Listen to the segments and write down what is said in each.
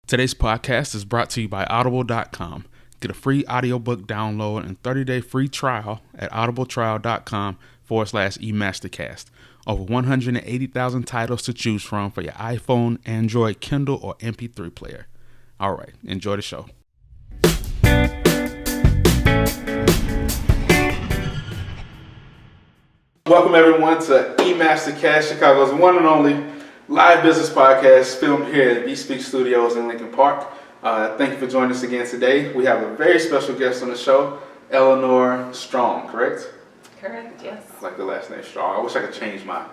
Today's podcast is brought to you by Audible.com. Get a free audiobook download and 30-day free trial at audibletrial.com/E-MasterCast. Over 180,000 titles to choose from for your iPhone, Android, Kindle, or MP3 player. All right, enjoy the show. Welcome everyone to E-MasterCast, Chicago's one and only live business podcast filmed here at B-Speak Studios in Lincoln Park. Thank you for joining us again today. We have a very special guest on the show, Eleanore Strong, correct? Correct, yes. I like the last name Strong. I wish I could change mine.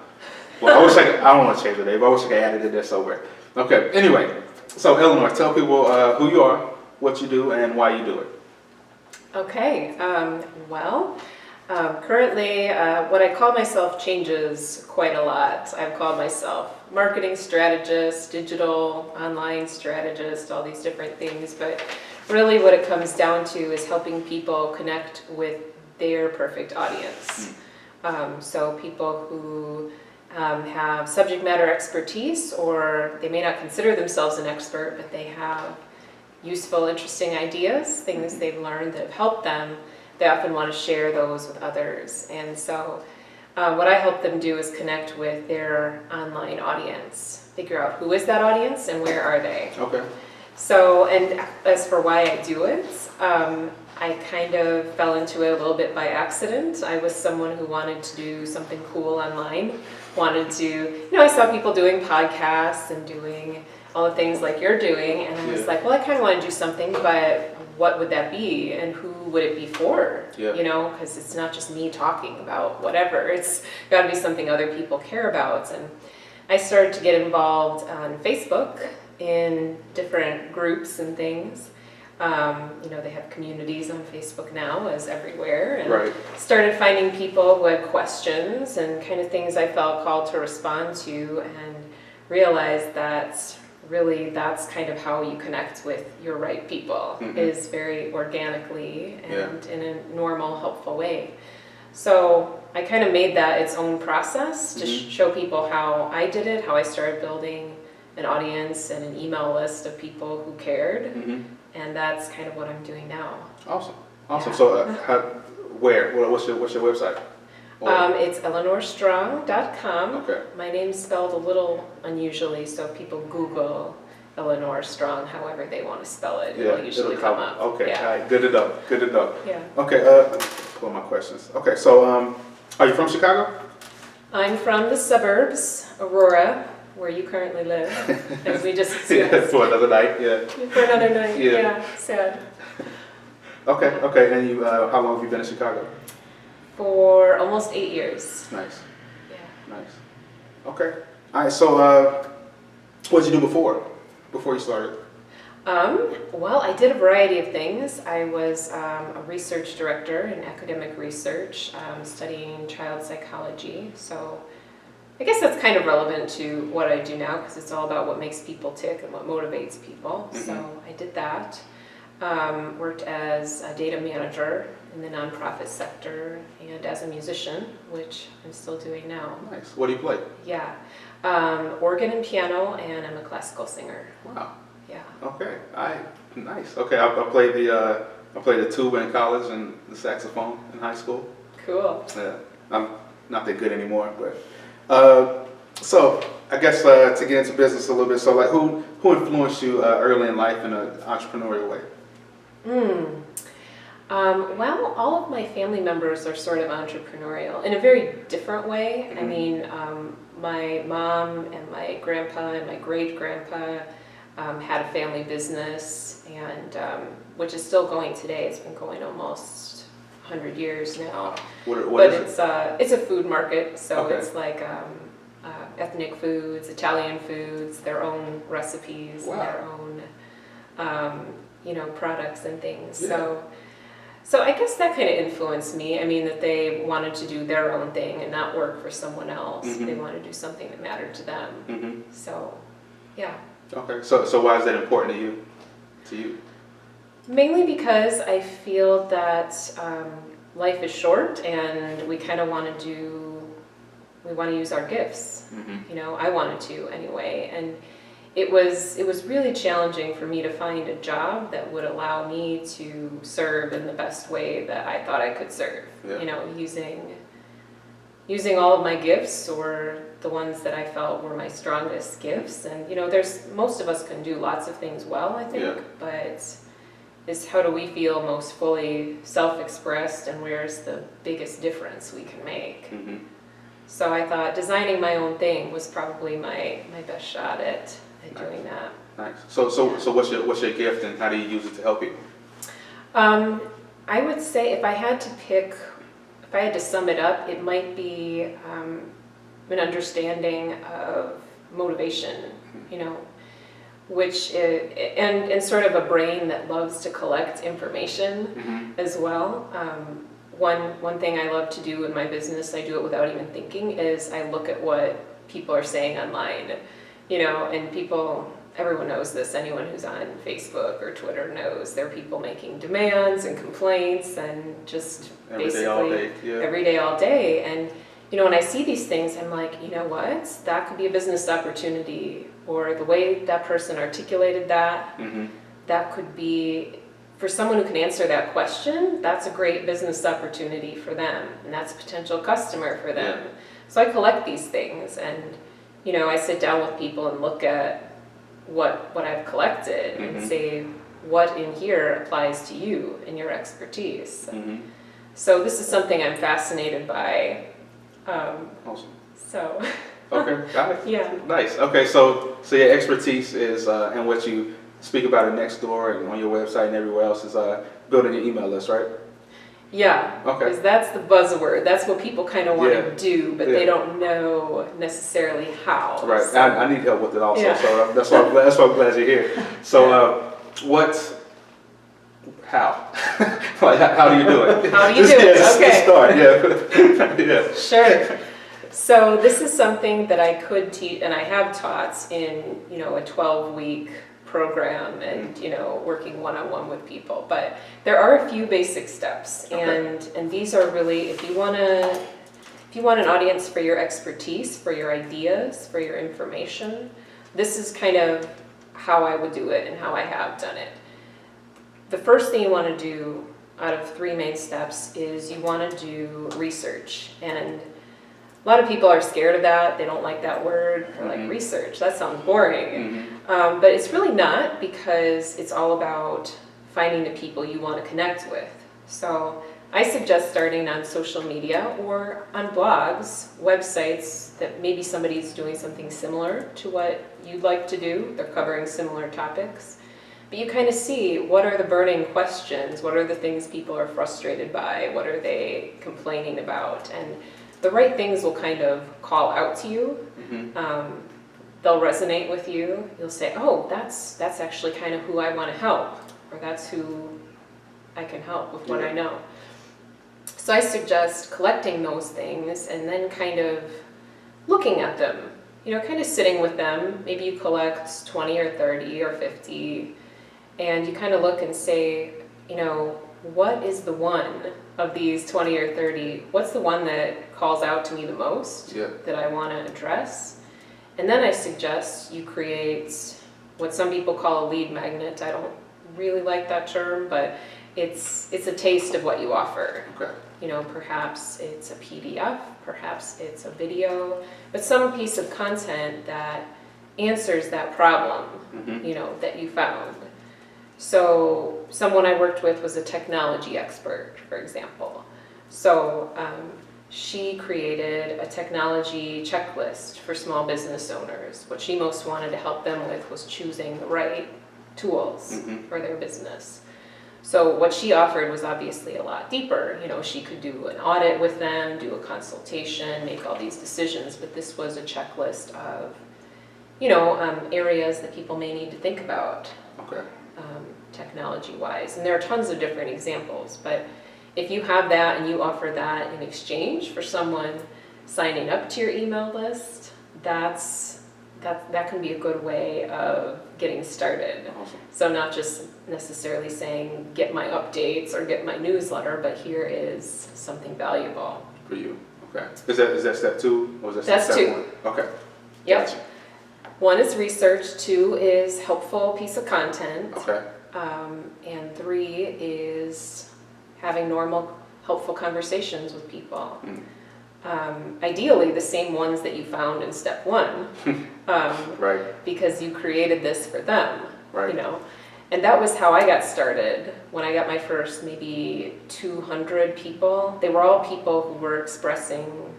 Well, I don't want to change the name, but I wish I could add it to this somewhere. Okay, anyway, so Eleanore, tell people who you are, what you do, and why you do it. Okay, currently what I call myself changes quite a lot. I've called myself marketing strategist, digital, online strategist, all these different things, but really what it comes down to is helping people connect with their perfect audience. So people who have subject matter expertise, or they may not consider themselves an expert, but they have useful, interesting ideas, things they've learned that have helped them. They often want to share those with others. And so what I help them do is connect with their online audience, figure out who is that audience and where are they. Okay. So, and as for why I do it, I kind of fell into it a little bit by accident. I was someone who wanted to do something cool online, I saw people doing podcasts and doing all the things like you're doing, and I was like, well, I kind of want to do something, but what would that be, and who would it be for? Because it's not just me talking about whatever. It's got to be something other people care about. And I started to get involved on Facebook in different groups and things. They have communities on Facebook now, as everywhere, and started finding people who had questions and kind of things I felt called to respond to, and realized that really that's kind of how you connect with your right people, is very organically and in a normal, helpful way. So I kind of made that its own process to show people how I did it, how I started building an audience and an email list of people who cared. And that's kind of what I'm doing now. Awesome. Yeah. So what's your website? It's EleanorStrong.com. Okay. My name's spelled a little unusually, so if people Google Eleanore Strong, however they want to spell it, it'll usually come up. Okay, all right, good to know. Yeah. Okay, pull my questions. Okay, so are you from Chicago? I'm from the suburbs, Aurora, where you currently live, as we just discussed. For another night, For another night, sad. Okay, and you, how long have you been in Chicago? For almost 8 years. Nice. Yeah. Nice. Okay. All right. So, what did you do before you started? Well, I did a variety of things. I was a research director in academic research, studying child psychology. So, I guess that's kind of relevant to what I do now, because it's all about what makes people tick and what motivates people. So, I did that. Worked as a data manager in the nonprofit sector and as a musician, which I'm still doing now. Nice. What do you play? Yeah, organ and piano, and I'm a classical singer. Wow. Yeah. Okay. Nice. Okay. I played the tuba in college and the saxophone in high school. Cool. Yeah. I'm not that good anymore, but so I guess to get into business a little bit. So like, who influenced you early in life in an entrepreneurial way? Well, all of my family members are sort of entrepreneurial in a very different way. I mean, my mom and my grandpa and my great-grandpa had a family business, and which is still going today. It's been going almost 100 years now. What is it's a food market, so Okay. it's like ethnic foods, Italian foods, their own recipes, and their own products and things. Yeah. So I guess that kind of influenced me. I mean, that they wanted to do their own thing and not work for someone else. They wanted to do something that mattered to them. So, yeah. Okay. So why is that important to you? Mainly because I feel that life is short, and we kind of want to use our gifts. I wanted to anyway. And it was really challenging for me to find a job that would allow me to serve in the best way that I thought I could serve. Yeah. You know, using all of my gifts, or the ones that I felt were my strongest gifts. And you know, most of us can do lots of things well, I think, Yeah. but is how do we feel most fully self-expressed, and where's the biggest difference we can make? Mm-hmm. So I thought designing my own thing was probably my best shot at doing that. Nice. So what's your gift, and how do you use it to help you? I would say if I had to sum it up, it might be an understanding of motivation, you know, which is, and sort of a brain that loves to collect information Mm-hmm. as well. One thing I love to do in my business, I do it without even thinking, is I look at what people are saying online, you know, and everyone knows this, anyone who's on Facebook or Twitter knows there are people making demands and complaints and just Every day, all day. Yeah. every day, all day. And, you know, when I see these things, I'm like, you know what, that could be a business opportunity, or the way that person articulated that, Mm-hmm. that could be, for someone who can answer that question, that's a great business opportunity for them, and that's a potential customer for them. Yeah. So I collect these things, and you know, I sit down with people and look at what I've collected Mm-hmm. and say, what in here applies to you and your expertise. Mm-hmm. So this is something I'm fascinated by. Awesome. So Okay, got it. yeah. Nice. Okay, so your expertise is, and what you speak about it next door and on your website and everywhere else, is building an email list, right? Yeah, Okay. because that's the buzzword. That's what people kind of want Yeah. to do, but Yeah. they don't know necessarily how. Right. So, I need help with it also, Yeah. so that's why I'm glad you're here. So, how? Like, how do you do it? How do you do it? Just Okay. start. Yeah. Yeah. Sure. So this is something that I could teach, and I have taught in, you know, a 12-week program, and you know, working one-on-one with people. But there are a few basic steps, Okay. and these are really, if you want an audience for your expertise, for your ideas, for your information, this is kind of how I would do it and how I have done it. The first thing you want to do out of 3 main steps is you want to do research. And a lot of people are scared of that. They don't like that word. They're like, research, that sounds boring. Mm-hmm. But it's really not, because it's all about finding the people you want to connect with. So I suggest starting on social media or on blogs, websites that maybe somebody's doing something similar to what you'd like to do. They're covering similar topics. But you kind of see, what are the burning questions? What are the things people are frustrated by? What are they complaining about? And the right things will kind of call out to you. Mm-hmm. They'll resonate with you. You'll say, oh, that's actually kind of who I want to help, or that's who I can help with what I know. So I suggest collecting those things and then kind of looking at them, you know, kind of sitting with them. Maybe you collect 20 or 30 or 50, and you kind of look and say, you know, what is the one of these 20 or 30, what's the one that calls out to me the most, that I want to address? And then I suggest you create what some people call a lead magnet. I don't really like that term, but it's a taste of what you offer. Okay. You know, perhaps it's a PDF, perhaps it's a video, but some piece of content that answers that problem, Mm-hmm. you know, that you found. So someone I worked with was a technology expert, for example. So she created a technology checklist for small business owners. What she most wanted to help them with was choosing the right tools Mm-hmm. for their business. So what she offered was obviously a lot deeper. You know, she could do an audit with them, do a consultation, make all these decisions, but this was a checklist of, you know, areas that people may need to think about. Okay. Technology-wise. And there are tons of different examples, but if you have that and you offer that in exchange for someone signing up to your email list, that can be a good way of getting started. Awesome. So not just necessarily saying, get my updates or get my newsletter, but here is something valuable. For you. Okay. Is that step 2, or is that That's step 2. 1? Okay. Yep. Gotcha. 1 is research, 2 is helpful piece of content, Okay. and 3 is having normal, helpful conversations with people. Ideally, the same ones that you found in step 1, Right. because you created this for them, Right. you know. And that was how I got started. When I got my first maybe 200 people, they were all people who were expressing,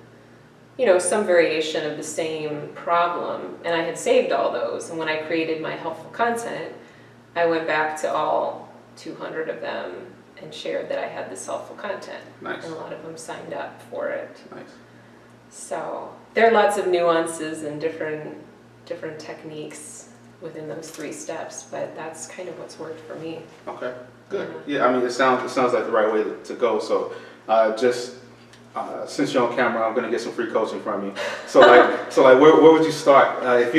you know, some variation of the same problem. And I had saved all those. And when I created my helpful content, I went back to all 200 of them and shared that I had this helpful content. Nice. And a lot of them signed up for it. Nice. So there are lots of nuances and different techniques within those 3 steps, but that's kind of what's worked for me. Okay. Good. Yeah. I mean, it sounds like the right way to go. So, since you're on camera, I'm gonna get some free coaching from you. So where would you start if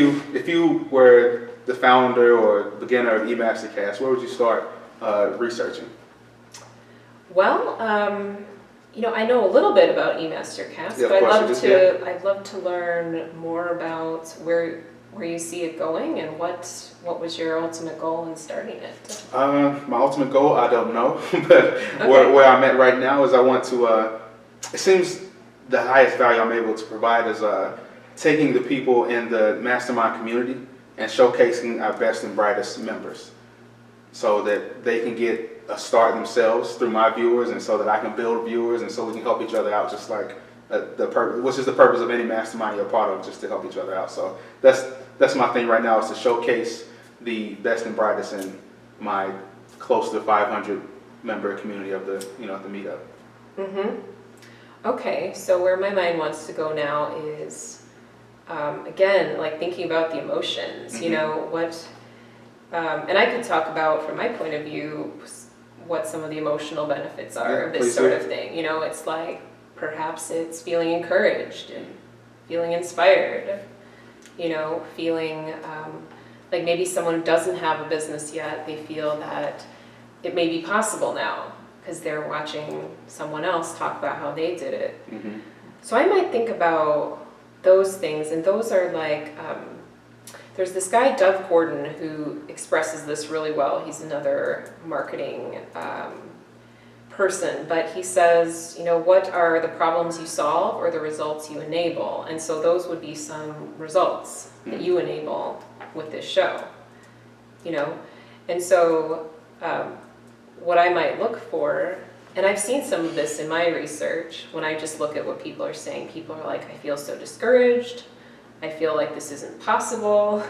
you were the founder or beginner of E-MasterCast? Where would you start researching? Well, you know, I know a little bit about E-MasterCast, Yeah, but of I'd love to learn more about where you see it going and what was your ultimate goal in starting it. My ultimate goal, I don't know, but where I'm at right now is I want to. It seems the highest value I'm able to provide is taking the people in the mastermind community and showcasing our best and brightest members, so that they can get a start themselves through my viewers, and so that I can build viewers, and so we can help each other out, just like which is the purpose of any mastermind you're a part of, just to help each other out. So that's my thing right now, is to showcase the best and brightest in my close to 500 member community of the the meetup. Okay, so where my mind wants to go now is again, like thinking about the emotions. You know what, and I could talk about from my point of view what some of the emotional benefits are of this sort of thing. You know, it's like perhaps it's feeling encouraged and feeling inspired. You know, feeling like maybe someone who doesn't have a business yet, they feel that it may be possible now because they're watching someone else talk about how they did it. So I might think about those things, and those are like, there's this guy, Doug Gordon, who expresses this really well. He's another marketing person, but he says, you know, what are the problems you solve or the results you enable? And so those would be some results that you enable with this show, you know? And so what I might look for, and I've seen some of this in my research, when I just look at what people are saying, people are like, I feel so discouraged. I feel like this isn't possible.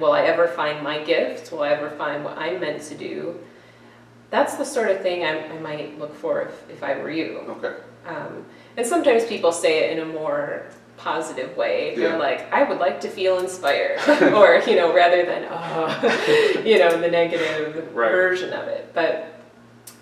Will I ever find my gift? Will I ever find what I'm meant to do? That's the sort of thing I might look for if I were you. Okay. And sometimes people say it in a more positive way. They're like, I would like to feel inspired, or you know, rather than you know, the negative version of it. But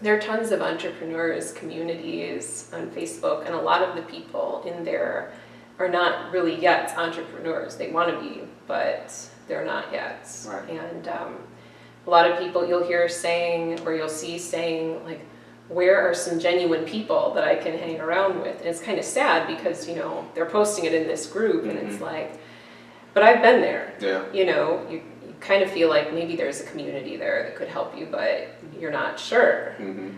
there are tons of entrepreneurs communities on Facebook, and a lot of the people in there are not really yet entrepreneurs. They want to be, but they're not yet. Right. And a lot of people you'll hear saying, or you'll see saying, like, where are some genuine people that I can hang around with? And it's kind of sad because, you know, they're posting it in this group, and it's like, but I've been there. Yeah. You know, you kind of feel like maybe there's a community there that could help you, but you're not sure. You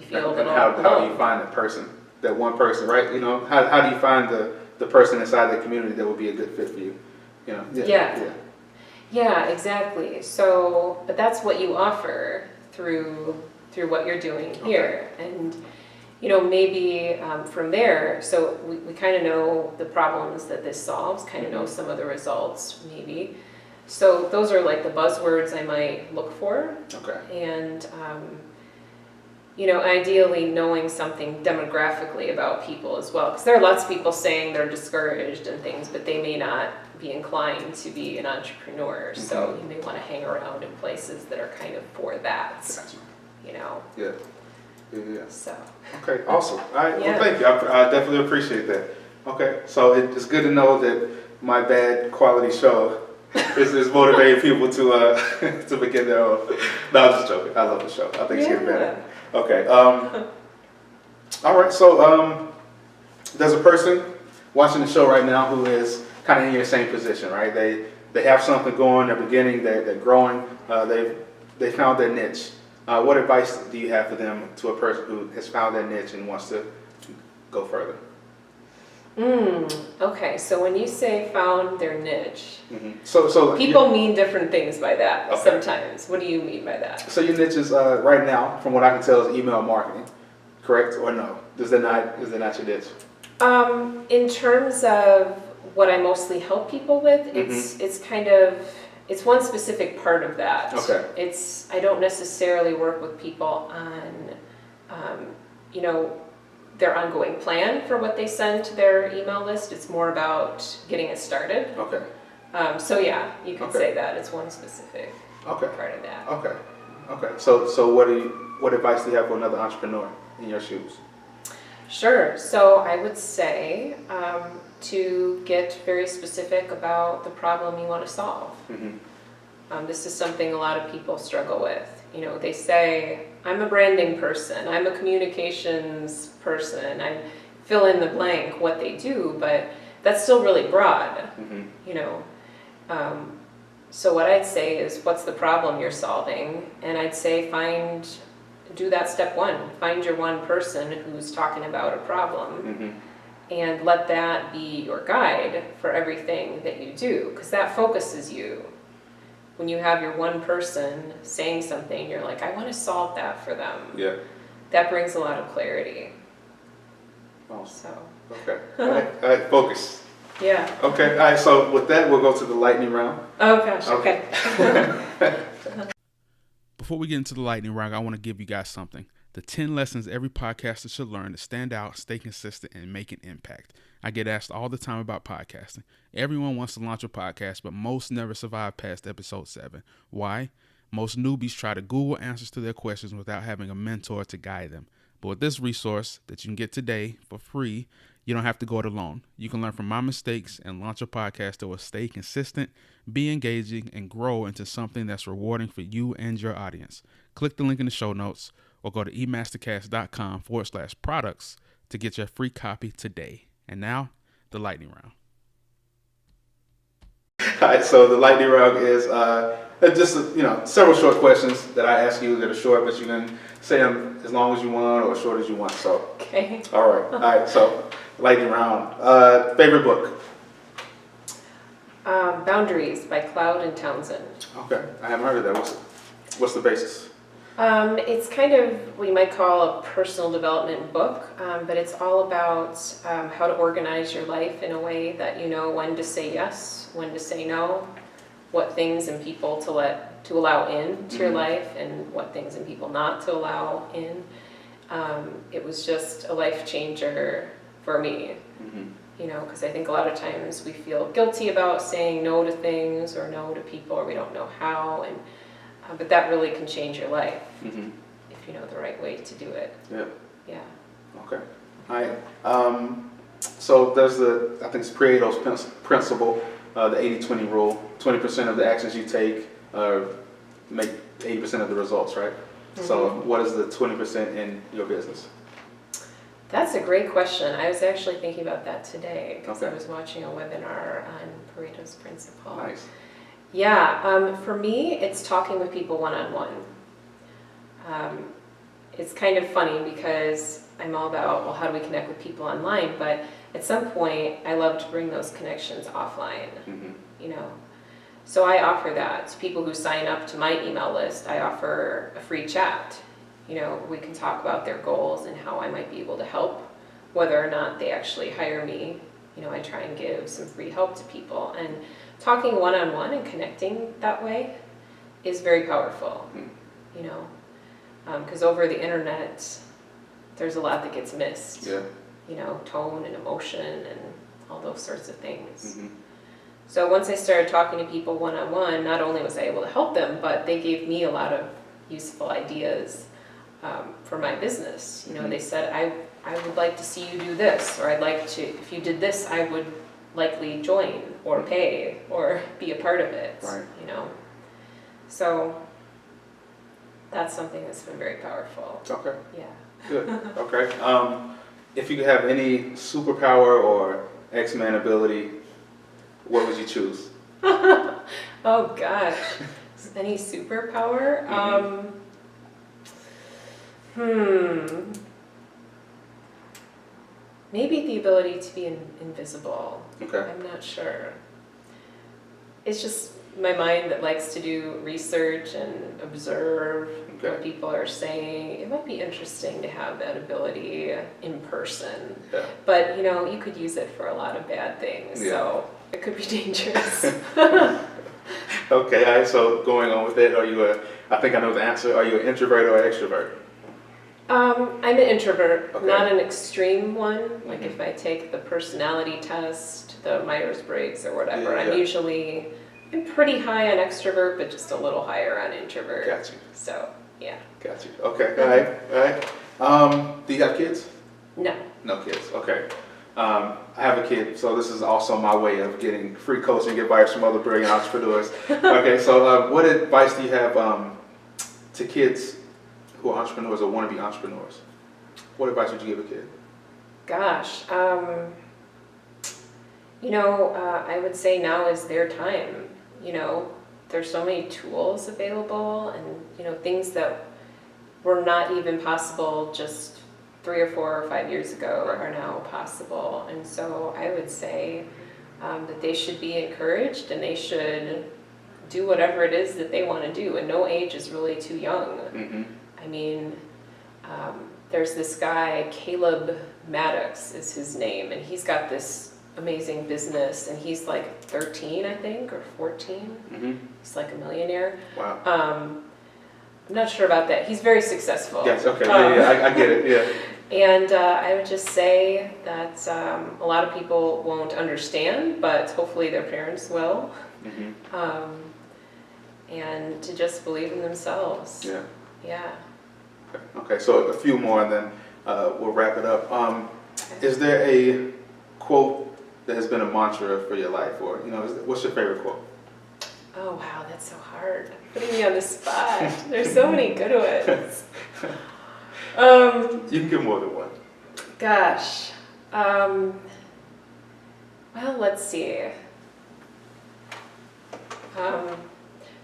feel a little how alone. do you find that person, that one person, right? You know, how do you find the person inside the community that would be a good fit for you? You know? Yeah, exactly. So, but that's what you offer through what you're doing here. And, you know, maybe from there, so we kind of know the problems that this solves, kind of know some of the results, maybe. So those are like the buzzwords I might look for. Okay. And, you know, ideally knowing something demographically about people as well. Because there are lots of people saying they're discouraged and things, but they may not be inclined to be an entrepreneur. So you may want to hang around in places that are kind of for that. Gotcha. You know. Yeah. So. Okay, awesome. All right, Yeah. well, thank you. I definitely appreciate that. Okay, so it's good to know that my bad quality show is motivating people to to begin their own. No, I'm just joking. I love the show. I think it's getting better. Okay. All right. So there's a person watching the show right now who is kind of in your same position, right? They have something going, they're beginning, they're growing, they found their niche. What advice do you have for them, to a person who has found their niche and wants to go further? Okay, so when you say found their niche, So people mean different things by that Okay. sometimes. What do you mean by that? So your niche is right now, from what I can tell, is email marketing, correct or no? Is that not your niche? In terms of what I mostly help people with, it's one specific part of that. Okay. I don't necessarily work with people on, their ongoing plan for what they send to their email list. It's more about getting it started. Okay. So yeah, you could Okay. say that it's one specific part of that. Okay. So what advice do you have for another entrepreneur in your shoes? Sure. So I would say to get very specific about the problem you want to solve. This is something a lot of people struggle with. They say, I'm a branding person, I'm a communications person, I fill in the blank what they do, but that's still really broad. So what I'd say is, what's the problem you're solving? And I'd say do that step one. Find your one person who's talking about a problem, and let that be your guide for everything that you do, because that focuses you. When you have your one person saying something, you're like, I want to solve that for them. Yeah. That brings a lot of clarity. Oh. So. Okay. All right. Focus. Yeah. Okay. All right. So with that, we'll go to the lightning round. Oh gosh. Okay. Before we get into the lightning round, I want to give you guys something. The 10 lessons every podcaster should learn to stand out, stay consistent, and make an impact. I get asked all the time about podcasting. Everyone wants to launch a podcast, but most never survive past episode 7. Why? Most newbies try to Google answers to their questions without having a mentor to guide them. But with this resource that you can get today for free, you don't have to go it alone. You can learn from my mistakes and launch a podcast that will stay consistent, be engaging, and grow into something that's rewarding for you and your audience. Click the link in the show notes or go to E-MasterCast.com/products to get your free copy today. And now, the lightning round. All right. So the lightning round is just several short questions that I ask you that are short, but you can say them as long as you want or as short as you want. So. Okay. All right. All right. So lightning round. Favorite book? Boundaries by Cloud and Townsend. Okay. I haven't heard of that. What's the basis? It's kind of what you might call a personal development book, but it's all about how to organize your life in a way that you know when to say yes, when to say no, what things and people to allow into your life, and what things and people not to allow in. It was just a life changer for me, because I think a lot of times we feel guilty about saying no to things or no to people, or we don't know how, but that really can change your life if you know the right way to do it. Yeah. Okay. All right. So there's I think it's Pareto's principle, the 80-20 rule. 20% of the actions you take make 80% of the results, right? So what is the 20% in your business? That's a great question. I was actually thinking about that today because Okay. I was watching a webinar on Pareto's principle. Nice. Yeah, for me, it's talking with people one-on-one. It's kind of funny because I'm all about, well, how do we connect with people online? But at some point, I love to bring those connections offline, So I offer that to people who sign up to my email list. I offer a free chat. We can talk about their goals and how I might be able to help, whether or not they actually hire me. I try and give some free help to people. And talking one-on-one and connecting that way is very powerful, because over the internet, there's a lot that gets missed. Yeah. Tone and emotion and all those sorts of things. So once I started talking to people one-on-one, not only was I able to help them, but they gave me a lot of useful ideas for my business. They said, I would like to see you do this, or I'd like to, if you did this, I would likely join or pay or be a part of it, Right. So that's something that's been very powerful. Okay. Yeah. Good. Okay. If you could have any superpower or X-Men ability, what would you choose? Oh gosh, any superpower? Maybe the ability to be invisible. Okay. I'm not sure. It's just my mind that likes to do research and observe what people are saying. It might be interesting to have that ability in person. Yeah. But, you could use it for a lot of bad things. Yeah. So it could be dangerous. Okay, all right, so going on with it, I think I know the answer, are you an introvert or an extrovert? I'm an introvert, Okay. not an extreme one. Like if I take the personality test, the Myers-Briggs or whatever, I'm pretty high on extrovert, but just a little higher on introvert. Got you. So, yeah. Got you. Okay, all right. Do you have kids? No. No kids, okay. I have a kid, so this is also my way of getting free coaching advice from other brilliant entrepreneurs. Okay, so what advice do you have to kids who are entrepreneurs or want to be entrepreneurs? What advice would you give a kid? Gosh, I would say now is their time. There's so many tools available and, things that were not even possible just 3 or 4 or 5 years ago are now possible. And so I would say that they should be encouraged and they should do whatever it is that they want to do. And no age is really too young. Mm-hmm. I mean, there's this guy, Caleb Maddox is his name, and he's got this amazing business, and he's like 13, I think, or 14. Mm-hmm. He's like a millionaire. Wow. I'm not sure about that. He's very successful. Yes, okay, I get it, yeah. And I would just say that a lot of people won't understand, but hopefully their parents will. Mm-hmm. And to just believe in themselves. Yeah. Yeah. Okay, so a few more and then we'll wrap it up. Is there a quote that has been a mantra for your life, or what's your favorite quote? Oh wow, that's so hard. Putting me on the spot. There's so many good ones. You can give more than one. Gosh. Well, let's see.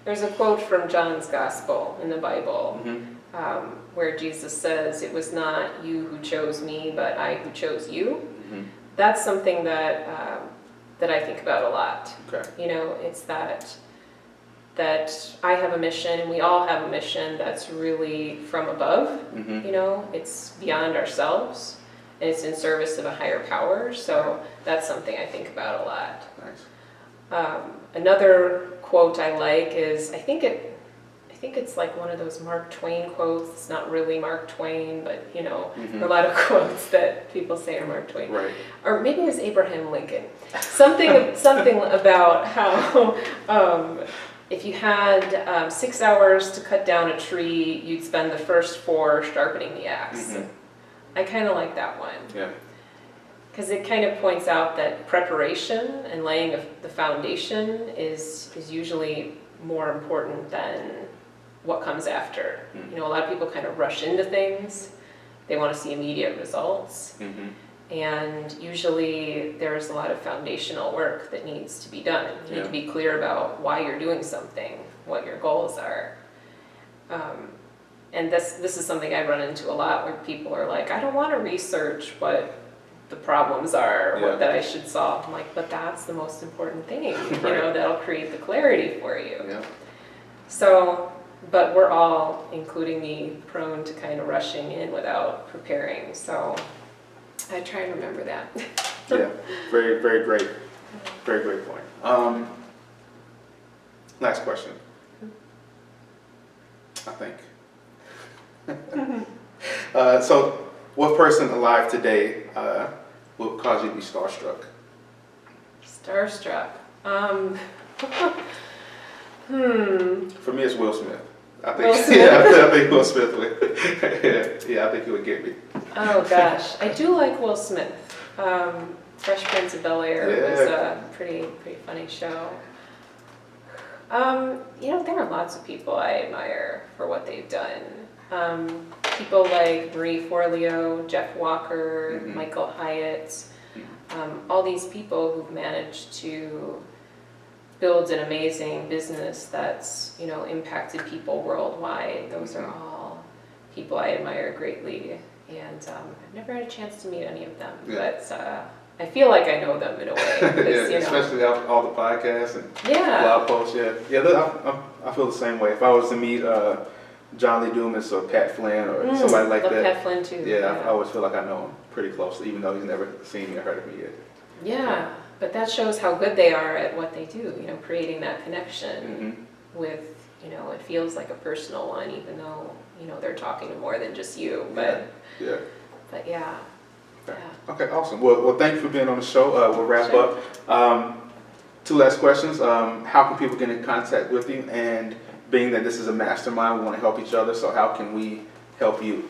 There's a quote from John's Gospel in the Bible. Mm-hmm. Where Jesus says, "It was not you who chose me, but I who chose you." Mm-hmm. That's something that I think about a lot. Okay. It's that I have a mission, and we all have a mission that's really from above. Mm-hmm. It's beyond ourselves, and it's in service of a higher power. So that's something I think about a lot. Nice. Another quote I like is, I think it's like one of those Mark Twain quotes. It's not really Mark Twain, but Mm-hmm. there are a lot of quotes that people say are Mark Twain. Right. Or maybe it was Abraham Lincoln. Something about how if you had 6 hours to cut down a tree, you'd spend the first 4 sharpening the axe. Mm-hmm. I kind of like that one. Yeah. Because it kind of points out that preparation and laying of the foundation is usually more important than what comes after. Mm-hmm. A lot of people kind of rush into things. They want to see immediate results. Mm-hmm. And usually there's a lot of foundational work that needs to be done. You need to be clear about why you're doing something, what your goals are. And this is something I run into a lot, where people are like, I don't want to research what the problems are, what that I should solve. I'm like, but that's the most important thing. Right. That'll create the clarity for you. Yeah. So, but we're all, including me, prone to kind of rushing in without preparing. So I try and remember that. Yeah. Very, very great. Very great point. Last question. I think. So, what person alive today will cause you to be starstruck? Starstruck. For me, it's Will Smith. I think. Will Smith? Yeah, I think Will Smith would. Yeah, I think he would get me. Oh gosh, I do like Will Smith. Fresh Prince of Bel-Air was a pretty funny show. There are lots of people I admire for what they've done. People like Marie Forleo, Jeff Walker, Mm-hmm. Michael Hyatt, all these people who've managed to builds an amazing business that's, you know, impacted people worldwide. Those are all people I admire greatly. And I've never had a chance to meet any of them, but I feel like I know them in a way. Yeah, especially all the podcasts and yeah. blog posts. I feel the same way. If I was to meet John Lee Dumas or Pat Flynn or somebody like that, Pat Flynn too. I always feel like I know him pretty closely, even though he's never seen me or heard of me yet. Yeah, but that shows how good they are at what they do. You know, creating that connection with, you know, it feels like a personal one, even though, you know, they're talking to more than just you. But yeah. Okay, awesome. Well, thank you for being on the show. We'll wrap up. 2 last questions. How can people get in contact with you? And being that this is a mastermind, we want to help each other. So how can we help you?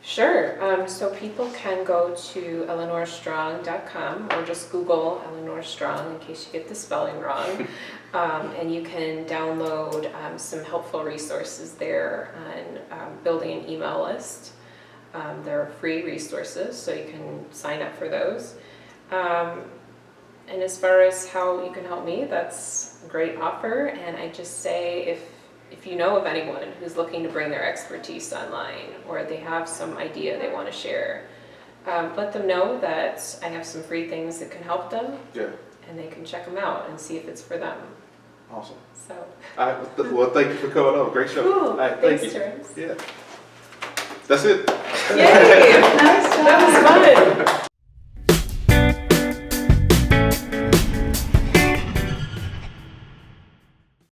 Sure. So people can go to eleanorstrong.com or just Google Eleanore Strong in case you get the spelling wrong. And you can download some helpful resources there on building an email list. There are free resources, so you can sign up for those. And as far as how you can help me, that's a great offer. And I just say if you know of anyone who's looking to bring their expertise online or they have some idea they want to share, let them know that I have some free things that can help them. Yeah. And they can check them out and see if it's for them. Awesome. So. Well, thank you for coming on. Great show. Cool. All right, Thanks, thank you. Terrence. Yeah. That's it. Yay! That was fun.